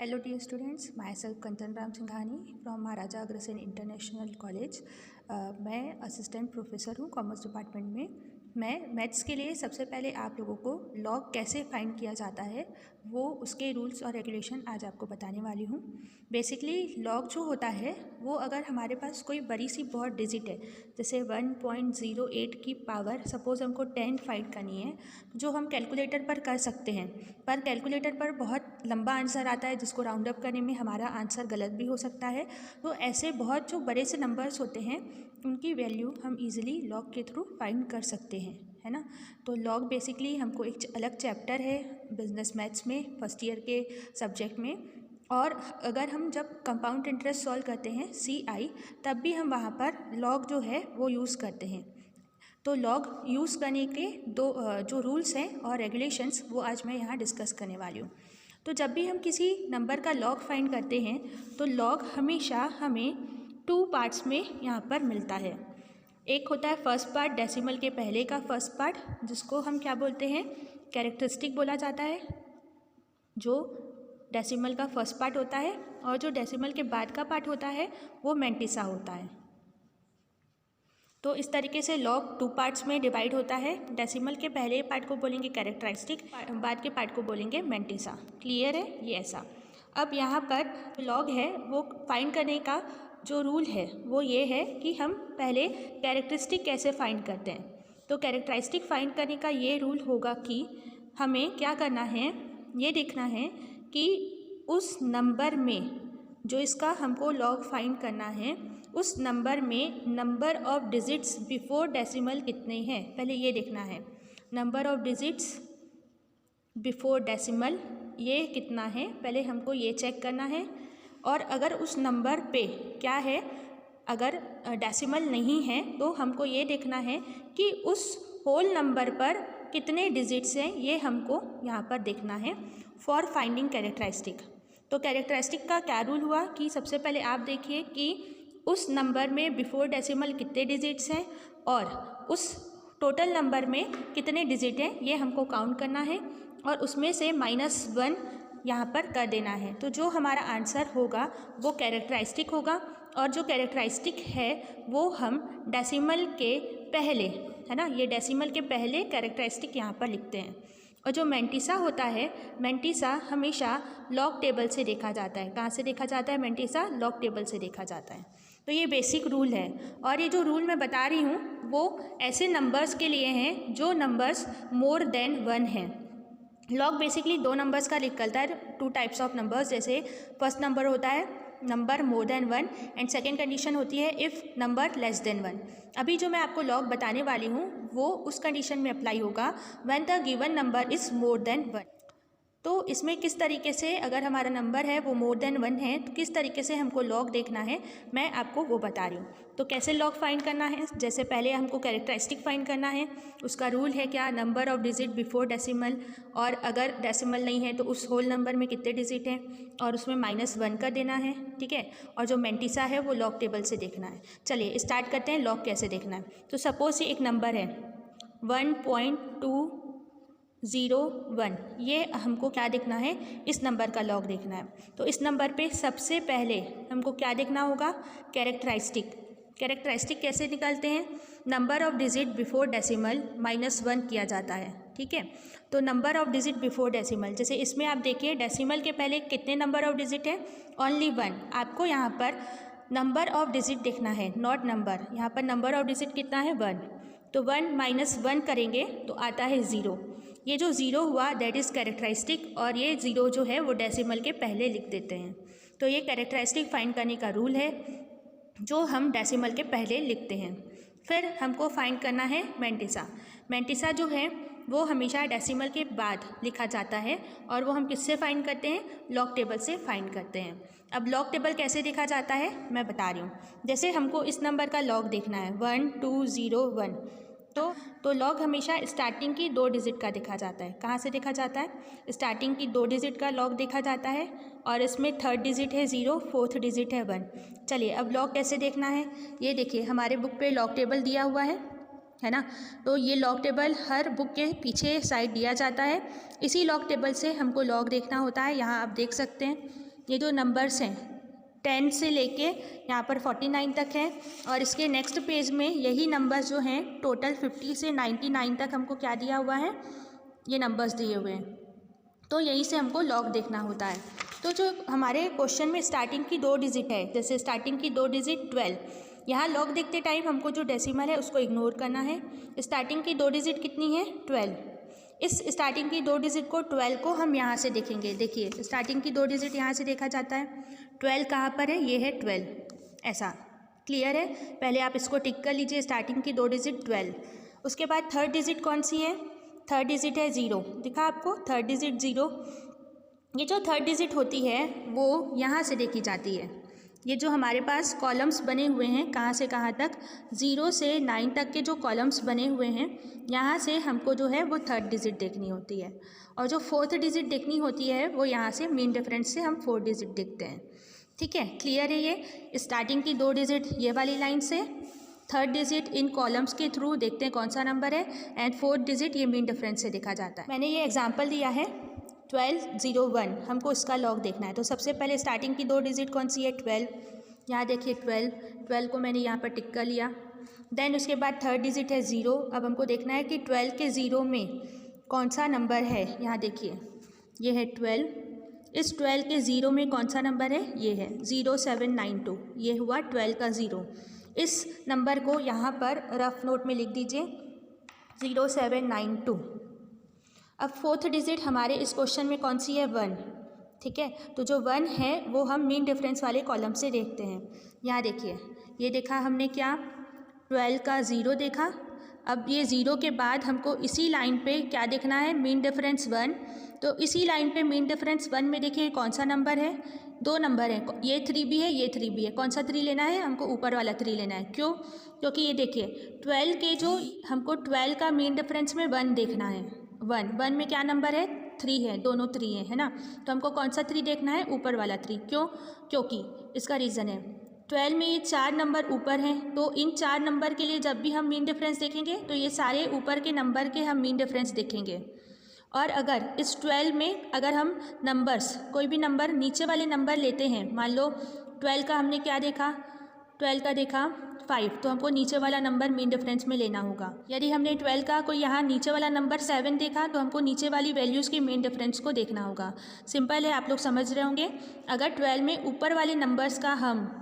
Hello dear students, myself Kanchan Ram Singhani from Maharaja Agrasen International College। मैं assistant professor हूँ commerce department में। मैं maths के लिए सबसे पहले आप लोगों को लॉग कैसे फाइंड किया जाता है वो उसके रूल्स और रेगुलेशन आज आपको बताने वाली हूँ। बेसिकली लॉग जो होता है वो अगर हमारे पास कोई बड़ी सी बहुत डिजिट है, जैसे 1.08 की पावर सपोज़ हमको 10 फाइंड करनी है, जो हम कैलकुलेटर पर कर सकते हैं, पर कैलकुलेटर पर बहुत लंबा आंसर आता है जिसको राउंड अप करने में हमारा आंसर गलत भी हो सकता है। तो ऐसे बहुत जो बड़े से नंबर्स होते हैं उनकी वैल्यू हम इजीली लॉग के थ्रू फाइंड कर सकते हैं, है ना। तो लॉग बेसिकली हमको एक अलग चैप्टर है बिजनेस मैथ्स में फर्स्ट ईयर के सब्जेक्ट में, और अगर हम जब कंपाउंड इंटरेस्ट सॉल्व करते हैं CI तब भी हम वहाँ पर लॉग जो है वो यूज़ करते हैं। तो लॉग यूज़ करने के दो जो रूल्स हैं और रेगुलेशंस वो आज मैं यहाँ डिस्कस करने वाली हूँ। तो जब भी हम किसी नंबर का लॉग फाइंड करते हैं तो लॉग हमेशा हमें 2 पार्ट्स में यहाँ पर मिलता है। एक होता है फर्स्ट पार्ट, डेसिमल के पहले का फर्स्ट पार्ट, जिसको हम क्या बोलते हैं, कैरेक्टरिस्टिक बोला जाता है, जो डेसिमल का फर्स्ट पार्ट होता है, और जो डेसिमल के बाद का पार्ट होता है वो मैंटिसा होता है। तो इस तरीके से लॉग 2 पार्ट्स में डिवाइड होता है। डेसिमल के पहले पार्ट को बोलेंगे कैरेक्टरिस्टिक, बाद के पार्ट को बोलेंगे मैंटिसा। क्लियर है ये ऐसा। अब यहाँ पर लॉग है वो फाइंड करने का जो रूल है वो ये है कि हम पहले कैरेक्टरिस्टिक कैसे फाइंड करते हैं। तो कैरेक्टरिस्टिक फाइंड करने का ये रूल होगा कि हमें क्या करना है, ये देखना है कि उस नंबर में जो इसका हमको लॉग फाइंड करना है उस नंबर में number of digits before decimal कितने हैं, पहले ये देखना है। Number of digits before decimal ये कितना है, पहले हमको ये चेक करना है। और अगर उस नंबर पे क्या है, अगर डेसिमल नहीं है तो हमको ये देखना है कि उस होल नंबर पर कितने डिजिट्स हैं, ये हमको यहाँ पर देखना है फॉर फाइंडिंग कैरेक्टरिस्टिक। तो कैरेक्टरिस्टिक का क्या रूल हुआ कि सबसे पहले आप देखिए कि उस नंबर में बिफोर डेसिमल कितने डिजिट्स हैं और उस टोटल नंबर में कितने डिजिट हैं, ये हमको काउंट करना है और उसमें से -1 यहाँ पर कर देना है। तो जो हमारा आंसर होगा वो कैरेक्टरिस्टिक होगा, और जो कैरेक्टरिस्टिक है वो हम डेसिमल के पहले, है ना, ये डेसिमल के पहले कैरेक्टरिस्टिक यहाँ पर लिखते हैं। और जो मैंटिसा होता है, मैंटिसा हमेशा लॉग टेबल से देखा जाता है। कहाँ से देखा जाता है मैंटिसा? लॉग टेबल से देखा जाता है। तो ये बेसिक रूल है, और ये जो रूल मैं बता रही हूँ वो ऐसे नंबर्स के लिए हैं जो नंबर्स मोर देन 1 हैं। लॉग बेसिकली 2 नंबर्स का निकलता है, 2 टाइप्स ऑफ नंबर्स। जैसे फर्स्ट नंबर होता है number more than 1 and second condition होती है इफ़ नंबर लेस देन 1। अभी जो मैं आपको लॉग बताने वाली हूँ वो उस कंडीशन में अप्लाई होगा when the given number is more than 1। तो इसमें किस तरीके से, अगर हमारा नंबर है वो मोर देन 1 है, तो किस तरीके से हमको लॉग देखना है मैं आपको वो बता रही हूँ। तो कैसे लॉग फाइंड करना है, जैसे पहले हमको कैरेक्टरिस्टिक फाइंड करना है। उसका रूल है क्या, number of digit before decimal, और अगर डेसिमल नहीं है तो उस होल नंबर में कितने डिजिट हैं और उसमें -1 कर देना है, ठीक है। और जो मैंटिसा है वो लॉग टेबल से देखना है। चलिए स्टार्ट करते हैं लॉग कैसे देखना है। तो सपोज ये एक नंबर है 1.201, ये हमको क्या देखना है, इस नंबर का लॉग देखना है। तो इस नंबर पे सबसे पहले हमको क्या देखना होगा, कैरेक्टरिस्टिक। कैरेक्टरिस्टिक कैसे निकालते हैं, number of digit before decimal -1 किया जाता है, ठीक है। तो number of digit before decimal, जैसे इसमें आप देखिए डेसिमल के पहले कितने नंबर ऑफ डिजिट है, ओनली 1। आपको यहाँ पर नंबर ऑफ डिजिट देखना है, नॉट नंबर। यहाँ पर नंबर ऑफ डिजिट कितना है, 1। तो 1 - 1 करेंगे तो आता है 0। ये जो 0 हुआ दैट इज़ कैरेक्टरिस्टिक, और ये 0 जो है वो डेसिमल के पहले लिख देते हैं। तो ये कैरेक्टरिस्टिक फाइंड करने का रूल है जो हम डेसिमल के पहले लिखते हैं। फिर हमको फाइंड करना है मैंटिसा। मैंटिसा जो है वो हमेशा डेसिमल के बाद लिखा जाता है, और वो हम किससे फाइंड करते हैं, लॉग टेबल से फाइंड करते हैं। अब लॉग टेबल कैसे देखा जाता है मैं बता रही हूँ। जैसे हमको इस नंबर का लॉग देखना है 1201, तो लॉग हमेशा स्टार्टिंग की 2 डिजिट का देखा जाता है। कहाँ से देखा जाता है, स्टार्टिंग की 2 डिजिट का लॉग देखा जाता है, और इसमें थर्ड डिजिट है 0, फोर्थ डिजिट है 1। चलिए अब लॉग कैसे देखना है, ये देखिए हमारे बुक पे लॉग टेबल दिया हुआ है ना। तो ये लॉग टेबल हर बुक के पीछे साइड दिया जाता है। इसी लॉग टेबल से हमको लॉग देखना होता है। यहाँ आप देख सकते हैं ये जो नंबर्स हैं 10 से लेके यहाँ पर 49 तक है, और इसके नेक्स्ट पेज में यही नंबर्स जो हैं टोटल 50 से 99 तक हमको क्या दिया हुआ है, ये नंबर्स दिए हुए हैं। तो यहीं से हमको लॉग देखना होता है। तो जो हमारे क्वेश्चन में स्टार्टिंग की 2 डिजिट है, जैसे स्टार्टिंग की 2 डिजिट 12, यहाँ लॉग देखते टाइम हमको जो डेसिमल है उसको इग्नोर करना है। स्टार्टिंग की 2 डिजिट कितनी है, 12। इस स्टार्टिंग की 2 डिजिट को 12 को हम यहाँ से देखेंगे। देखिए स्टार्टिंग की 2 डिजिट यहाँ से देखा जाता है, 12 कहाँ पर है, ये है 12, ऐसा क्लियर है। पहले आप इसको टिक कर लीजिए, स्टार्टिंग की 2 डिजिट 12। उसके बाद थर्ड डिजिट कौन सी है, थर्ड डिजिट है 0, दिखा आपको थर्ड डिजिट 0। ये जो थर्ड डिजिट होती है वो यहाँ से देखी जाती है। ये जो हमारे पास कॉलम्स बने हुए हैं कहाँ से कहाँ तक, 0 से 9 तक के जो कॉलम्स बने हुए हैं, यहाँ से हमको जो है वो थर्ड डिजिट देखनी होती है। और जो फोर्थ डिजिट देखनी होती है वो यहाँ से मीन डिफरेंस से हम 4 डिजिट देखते हैं। ठीक है, क्लियर है। ये स्टार्टिंग की 2 डिजिट ये वाली लाइन से, थर्ड डिजिट इन कॉलम्स के थ्रू देखते हैं कौन सा नंबर है, एंड फोर्थ डिजिट ये मीन डिफरेंस से देखा जाता है। मैंने ये एग्जांपल दिया है 1201, हमको इसका लॉग देखना है। तो सबसे पहले स्टार्टिंग की 2 डिजिट कौन सी है, 12, यहाँ देखिए 12 को मैंने यहाँ पर टिक कर लिया। देन उसके बाद थर्ड डिजिट है 0। अब हमको देखना है कि 12 के 0 में कौन सा नंबर है, यहाँ देखिए ये है 12, इस 12 के 0 में कौन सा नंबर है, ये है 0792, ये हुआ 12 का 0। इस नंबर को यहाँ पर रफ नोट में लिख दीजिए 0792। अब फोर्थ डिजिट हमारे इस क्वेश्चन में कौन सी है, 1। ठीक है, तो जो 1 है वो हम मीन डिफरेंस वाले कॉलम से देखते हैं। यहाँ देखिए ये देखा हमने क्या, 12 का 0 देखा। अब ये 0 के बाद हमको इसी लाइन पे क्या देखना है, मीन डिफरेंस 1। तो इसी लाइन पे मीन डिफरेंस 1 में देखिए कौन सा नंबर है, 2 नंबर है, ये 3 भी है, ये 3 भी है। कौन सा 3 लेना है, हमको ऊपर वाला 3 लेना है। क्यों, क्योंकि ये देखिए 12 के जो हमको 12 का मीन डिफरेंस में 1 देखना है। 1 में क्या नंबर है, 3 है, दोनों 3 है ना। तो हमको कौन सा 3 देखना है, ऊपर वाला 3। क्यों, क्योंकि इसका रीज़न है 12 में ये 4 नंबर ऊपर हैं, तो इन 4 नंबर के लिए जब भी हम मीन डिफरेंस देखेंगे तो ये सारे ऊपर के नंबर के हम मीन डिफरेंस देखेंगे। और अगर इस 12 में अगर हम नंबर्स कोई भी नंबर नीचे वाले नंबर लेते हैं, मान लो 12 का हमने क्या देखा, 12 का देखा 5, तो हमको नीचे वाला नंबर मीन डिफरेंस में लेना होगा। यदि हमने 12 का कोई यहाँ नीचे वाला नंबर 7 देखा तो हमको नीचे वाली वैल्यूज़ के मीन डिफरेंस को देखना होगा। सिंपल है, आप लोग समझ रहे होंगे। अगर 12 में ऊपर वाले नंबर्स का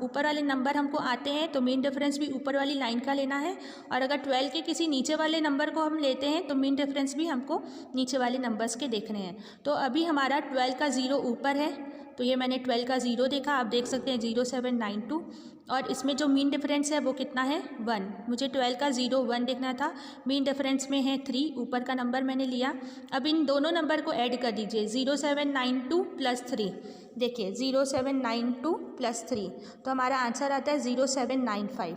ऊपर वाले नंबर हमको आते हैं तो मीन डिफरेंस भी ऊपर वाली लाइन का लेना है, और अगर 12 के किसी नीचे वाले नंबर को हम लेते हैं तो मीन डिफरेंस भी हमको नीचे वाले नंबर्स के देखने हैं। तो अभी हमारा 12 का 0 ऊपर है, तो ये मैंने 12 का 0 देखा, आप देख सकते हैं 0792, और इसमें जो मीन डिफरेंस है वो कितना है, 1। मुझे 12 का 0 1 देखना था, मीन डिफरेंस में है 3, ऊपर का नंबर मैंने लिया। अब इन दोनों नंबर को ऐड कर दीजिए, 0792 प्लस 3, देखिए 0792 प्लस 3, तो हमारा आंसर आता है 0795।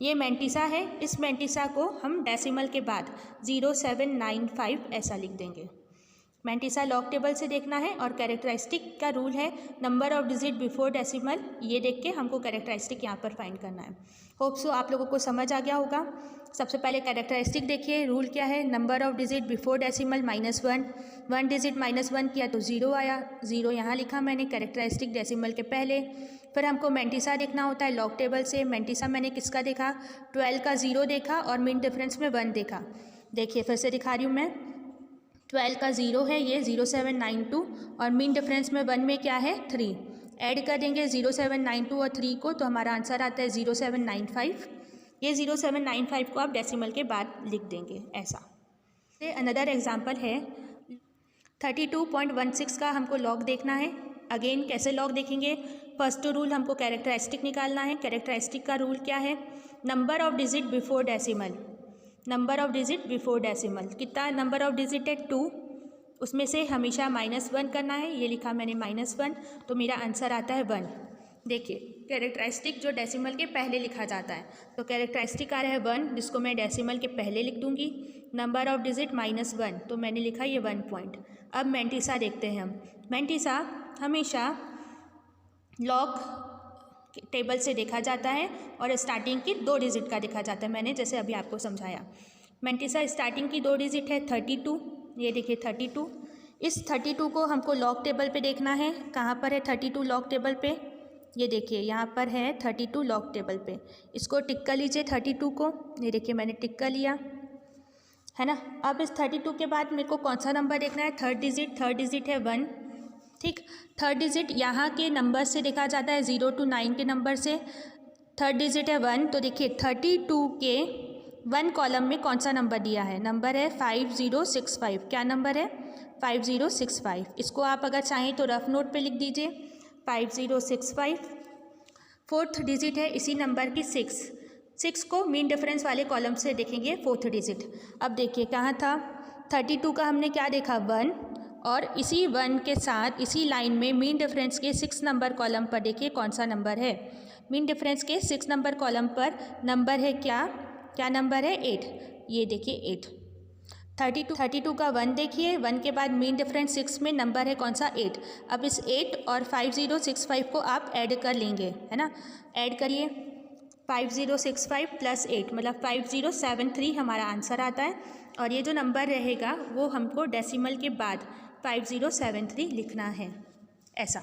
ये मैंटिसा है, इस मैंटिसा को हम डेसिमल के बाद 0795 ऐसा लिख देंगे। मैंटिसा लॉग टेबल से देखना है, और कैरेक्टरिस्टिक का रूल है number of digit before decimal, ये देख के हमको कैरेक्टरिस्टिक यहाँ पर फाइंड करना है। होप सो आप लोगों को समझ आ गया होगा। सबसे पहले कैरेक्टरिस्टिक देखिए, रूल क्या है, number of digit before decimal -1, 1 digit -1 किया तो 0 आया, 0 यहाँ लिखा मैंने कैरेक्टरिस्टिक डेसिमल के पहले। फिर हमको मैंटिसा देखना होता है लॉग टेबल से। मैंटिसा मैंने किसका देखा, 12 का 0 देखा और मीन डिफरेंस में 1 देखा। देखिए फिर से दिखा रही हूँ मैं, 12 का 0 है ये 0792, और मीन डिफरेंस में 1 में क्या है, 3। ऐड कर देंगे 0792 और 3 को, तो हमारा आंसर आता है 0795। ये 0795 को आप डेसिमल के बाद लिख देंगे ऐसा। ये अनदर एग्जांपल है 32.16 का हमको लॉग देखना है। अगेन कैसे लॉग देखेंगे, फर्स्ट रूल हमको कैरेक्टरिस्टिक निकालना है। कैरेक्टरिस्टिक का रूल क्या है, number of digit before decimal, number of digit before decimal, कितना नंबर ऑफ डिजिट है 2, उसमें से हमेशा -1 करना है, ये लिखा मैंने -1, तो मेरा आंसर आता है 1। देखिए कैरेक्टरिस्टिक जो डेसिमल के पहले लिखा जाता है, तो कैरेक्टरिस्टिक आ रहा है 1, जिसको मैं डेसिमल के पहले लिख दूंगी। नंबर ऑफ डिजिट -1, तो मैंने लिखा ये 1 पॉइंट। अब मैंटिसा देखते हैं हम। मैंटिसा हमेशा लॉग टेबल से देखा जाता है और स्टार्टिंग की 2 डिजिट का देखा जाता है, मैंने जैसे अभी आपको समझाया। मैंटिसा स्टार्टिंग की 2 डिजिट है 32, ये देखिए 32, इस 32 को हमको लॉग टेबल पे देखना है। कहाँ पर है 32 लॉग टेबल पे? ये देखिए यहाँ पर है 32 लॉग टेबल पे। इसको टिक कर लीजिए 32 को। ये देखिए मैंने टिक कर लिया, है ना। अब इस 32 के बाद मेरे को कौन सा नंबर देखना है? थर्ड डिजिट है 1, ठीक। थर्ड डिजिट यहाँ के नंबर से देखा जाता है 0 to 9 के नंबर से। थर्ड डिजिट है 1, तो देखिए 32 के 1 कॉलम में कौन सा नंबर दिया है? नंबर है 5065। क्या नंबर है? 5065। इसको आप अगर चाहें तो रफ नोट पे लिख दीजिए 5065। फोर्थ डिजिट है इसी नंबर की 6 को मीन डिफरेंस वाले कॉलम से देखेंगे फोर्थ डिजिट। अब देखिए कहाँ था 32 का हमने क्या देखा 1, और इसी 1 के साथ इसी लाइन में मीन डिफरेंस के 6 नंबर कॉलम पर देखिए कौन सा नंबर है। मीन डिफरेंस के 6 नंबर कॉलम पर नंबर है क्या नंबर है? 8। ये देखिए 8। 32 का 1 देखिए, 1 के बाद मीन डिफरेंस 6 में नंबर है कौन सा? 8। अब इस 8 और 5065 को आप ऐड कर लेंगे, है ना। ऐड करिए 5065 + 8 मतलब 5073 हमारा आंसर आता है। और ये जो नंबर रहेगा वो हमको डेसिमल के बाद 5073 लिखना है, ऐसा।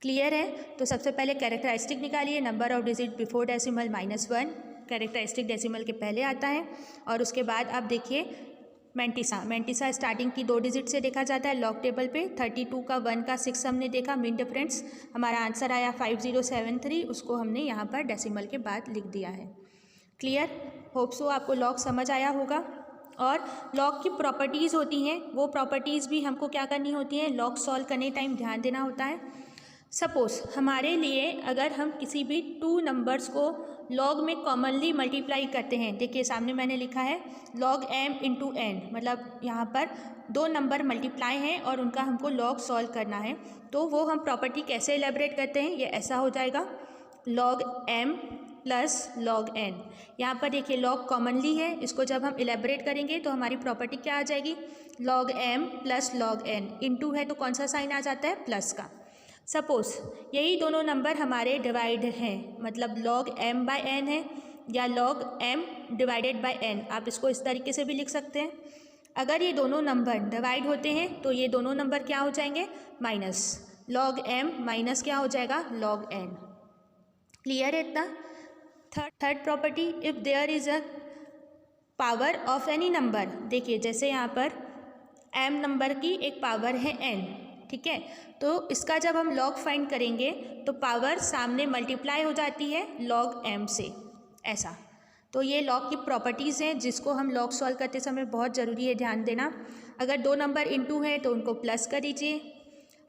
क्लियर है? तो सबसे पहले कैरेक्टरिस्टिक निकालिए। Number of digit before decimal -1, characteristic decimal के पहले आता है। और उसके बाद आप देखिए मैंटिसा स्टार्टिंग की 2 डिजिट से देखा जाता है लॉग टेबल पे। 32 का 1 का 6 हमने देखा मीन डिफरेंस, हमारा आंसर आया 5073। उसको हमने यहाँ पर डेसिमल के बाद लिख दिया है। क्लियर? होप सो आपको लॉग समझ आया होगा। और लॉग की प्रॉपर्टीज़ होती हैं, वो प्रॉपर्टीज़ भी हमको क्या करनी होती हैं? लॉग सॉल्व करने टाइम ध्यान देना होता है। सपोज़ हमारे लिए अगर हम किसी भी 2 नंबर्स को लॉग में कॉमनली मल्टीप्लाई करते हैं, देखिए सामने मैंने लिखा है log m × n, मतलब यहाँ पर 2 नंबर मल्टीप्लाई हैं और उनका हमको लॉग सॉल्व करना है। तो वो हम प्रॉपर्टी कैसे एलेबरेट करते हैं? ये ऐसा हो जाएगा log m + log n। यहाँ पर देखिए लॉग कॉमनली है, इसको जब हम एलेबरेट करेंगे तो हमारी प्रॉपर्टी क्या आ जाएगी? log m + log n। Into है तो कौन सा साइन आ जाता है? प्लस का। सपोज़ यही दोनों नंबर हमारे डिवाइड हैं, मतलब log m/n है या log m / n, आप इसको इस तरीके से भी लिख सकते हैं। अगर ये दोनों नंबर डिवाइड होते हैं तो ये दोनों नंबर क्या हो जाएंगे? माइनस। log m माइनस क्या हो जाएगा? log n। क्लियर है इतना? Third property, if there is a power of any number, देखिए जैसे यहाँ पर m नंबर की एक पावर है n, ठीक है। तो इसका जब हम लॉग फाइंड करेंगे तो पावर सामने मल्टीप्लाई हो जाती है log m से, ऐसा। तो ये लॉग की प्रॉपर्टीज़ हैं जिसको हम लॉग सॉल्व करते समय बहुत ज़रूरी है ध्यान देना। अगर 2 नंबर इंटू है तो उनको प्लस कर दीजिए,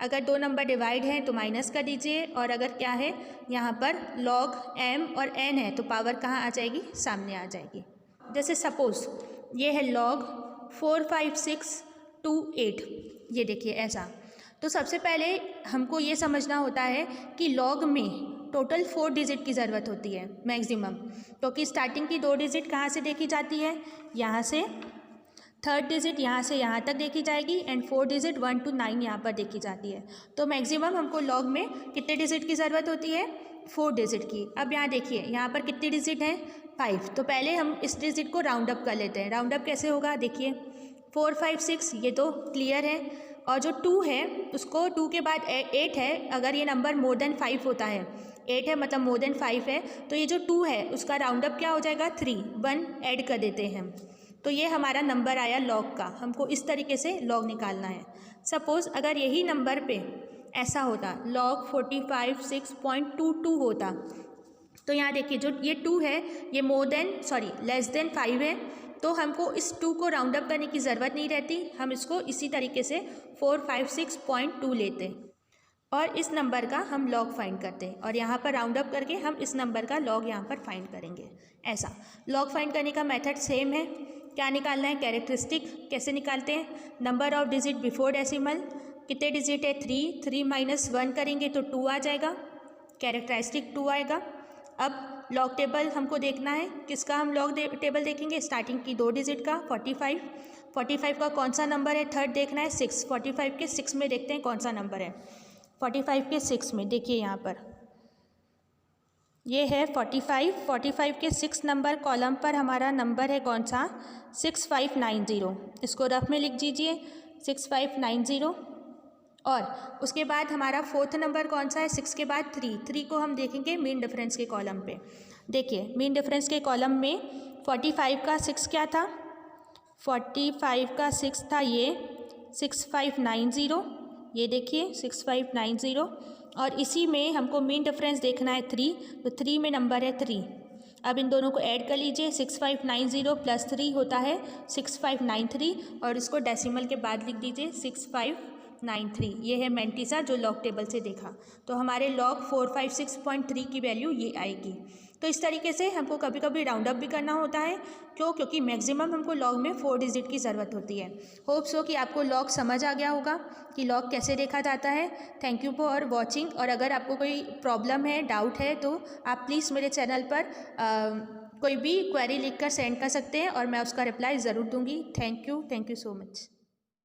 अगर 2 नंबर डिवाइड हैं तो माइनस कर दीजिए, और अगर क्या है यहाँ पर log m और n है तो पावर कहाँ आ जाएगी? सामने आ जाएगी। जैसे सपोज़ ये है log 45628, ये देखिए ऐसा। तो सबसे पहले हमको ये समझना होता है कि लॉग में टोटल 4 डिजिट की ज़रूरत होती है मैक्सिमम, क्योंकि स्टार्टिंग की 2 डिजिट कहाँ से देखी जाती है? यहाँ से। थर्ड डिजिट यहाँ से यहाँ तक देखी जाएगी, एंड 4 डिजिट 1 to 9 यहाँ पर देखी जाती है। तो मैक्सिमम हमको लॉग में कितने डिजिट की ज़रूरत होती है? 4 डिजिट की। अब यहाँ देखिए यहाँ पर कितनी डिजिट है? 5। तो पहले हम इस डिजिट को राउंड अप कर लेते हैं। राउंड अप कैसे होगा? देखिए 4 5 6, ये तो क्लियर है। और जो 2 है उसको 2 के बाद 8 है, अगर ये नंबर मोर देन 5 होता है, 8 है मतलब मोर देन 5 है, तो ये जो 2 है उसका राउंड अप क्या हो जाएगा? 3, 1 ऐड कर देते हैं। तो ये हमारा नंबर आया लॉग का। हमको इस तरीके से लॉग निकालना है। सपोज़ अगर यही नंबर पे ऐसा होता log 456.22 होता, तो यहाँ देखिए जो ये 2 है ये लेस देन 5 है, तो हमको इस 2 को राउंड अप करने की ज़रूरत नहीं रहती, हम इसको इसी तरीके से 456.2 लेते हैं और इस नंबर का हम लॉग फाइंड करते हैं, और यहाँ पर राउंड अप करके हम इस नंबर का लॉग यहाँ पर फाइंड करेंगे। ऐसा लॉग फाइंड करने का मेथड सेम है। क्या निकालना है? कैरेक्टरिस्टिक कैसे निकालते हैं? Number of digit before decimal, कितने डिजिट है? 3 माइनस 1 करेंगे तो 2 आ जाएगा, कैरेक्टरिस्टिक 2 आएगा। अब लॉग टेबल हमको देखना है, किसका हम लॉग टेबल देखेंगे? स्टार्टिंग की 2 डिजिट का 45 का कौन सा नंबर है? थर्ड देखना है 6, 45 के 6 में देखते हैं कौन सा नंबर है। 45 के 6 में देखिए यहाँ पर ये है 45 के 6 नंबर कॉलम पर हमारा नंबर है कौन सा? 6590। इसको रफ में लिख दीजिए 6590। और उसके बाद हमारा फोर्थ नंबर कौन सा है, 6 के बाद 3 को हम देखेंगे मीन डिफरेंस के कॉलम पे। देखिए मीन डिफरेंस के कॉलम में 45 का 6 क्या था, 45 का 6 था ये 6590, ये देखिए 6590। और इसी में हमको मीन डिफरेंस देखना है 3, तो 3 में नंबर है 3। अब इन दोनों को ऐड कर लीजिए, 6590 प्लस 3 होता है 6593, और इसको डेसिमल के बाद लिख दीजिए 6593। ये है मैंटिसा जो लॉग टेबल से देखा। तो हमारे लॉग 456.3 की वैल्यू ये आएगी। तो इस तरीके से हमको कभी कभी राउंड अप भी करना होता है, क्योंकि मैक्सिमम हमको लॉग में 4 डिजिट की ज़रूरत होती है। होप सो कि आपको लॉग समझ आ गया होगा कि लॉग कैसे देखा जाता है। Thank you for watching. और अगर आपको कोई प्रॉब्लम है, डाउट है, तो आप प्लीज़ मेरे चैनल पर कोई भी क्वेरी लिखकर सेंड कर सकते हैं और मैं उसका रिप्लाई ज़रूर दूंगी। Thank you so much.